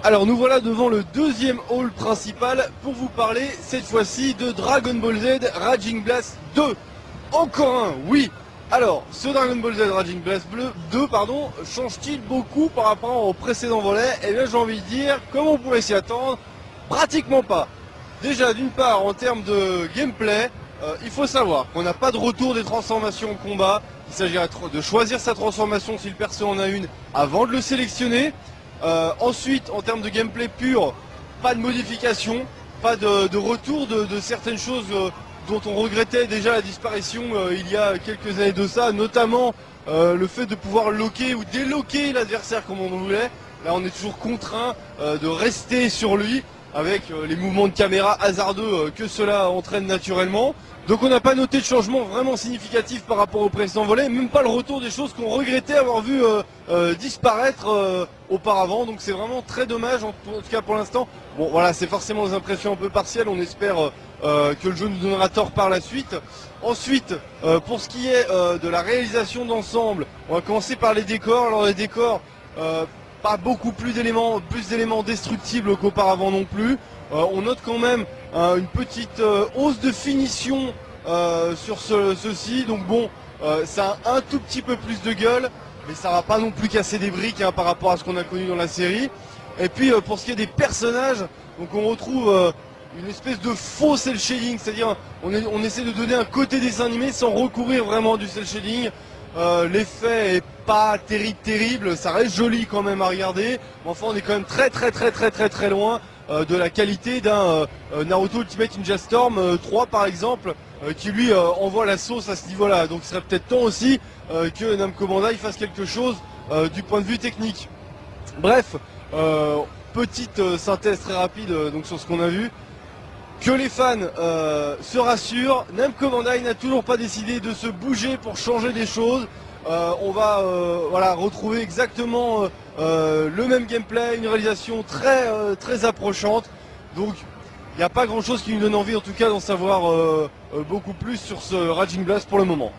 Alors nous voilà devant le deuxième hall principal pour vous parler cette fois-ci de Dragon Ball Z Raging Blast 2. Encore un, oui. Alors, ce Dragon Ball Z Raging Blast 2 change-t-il beaucoup par rapport au précédent volet? Eh bien j'ai envie de dire, comme on pourrait s'y attendre, pratiquement pas. Déjà d'une part en termes de gameplay, il faut savoir qu'on n'a pas de retour des transformations au combat. Il s'agirait de choisir sa transformation si le perso en a une avant de le sélectionner. Ensuite, en termes de gameplay pur, pas de modification, pas de retour de certaines choses dont on regrettait déjà la disparition il y a quelques années de ça, notamment le fait de pouvoir loquer ou déloquer l'adversaire comme on voulait. Là on est toujours contraint de rester sur lui avec les mouvements de caméra hasardeux que cela entraîne naturellement. Donc on n'a pas noté de changement vraiment significatif par rapport au précédent volet, même pas le retour des choses qu'on regrettait avoir vu disparaître auparavant. Donc c'est vraiment très dommage, en tout cas pour l'instant. Bon voilà, c'est forcément des impressions un peu partielles, on espère que le jeu nous donnera tort par la suite. Ensuite, pour ce qui est de la réalisation d'ensemble, on va commencer par les décors. Alors les décors, pas beaucoup plus d'éléments destructibles qu'auparavant non plus. On note quand même une petite hausse de finition sur ceci, donc bon, ça a un tout petit peu plus de gueule, mais ça va pas non plus casser des briques par rapport à ce qu'on a connu dans la série. Et puis pour ce qui est des personnages, donc on retrouve une espèce de faux cel shading, c'est-à-dire on essaie de donner un côté dessin animé sans recourir vraiment à du cel shading. L'effet est pas terrible, ça reste joli quand même à regarder, mais enfin on est quand même très loin de la qualité d'un Naruto Ultimate Ninja Storm 3 par exemple, qui lui envoie la sauce à ce niveau-là. Donc il serait peut-être temps aussi que Namco Bandai fasse quelque chose du point de vue technique. Bref, petite synthèse très rapide donc sur ce qu'on a vu. Que les fans se rassurent, Namco Bandai n'a toujours pas décidé de se bouger pour changer des choses. On va voilà, retrouver exactement le même gameplay, une réalisation très approchante. Donc il n'y a pas grand chose qui nous donne envie en tout cas d'en savoir beaucoup plus sur ce Raging Blast pour le moment.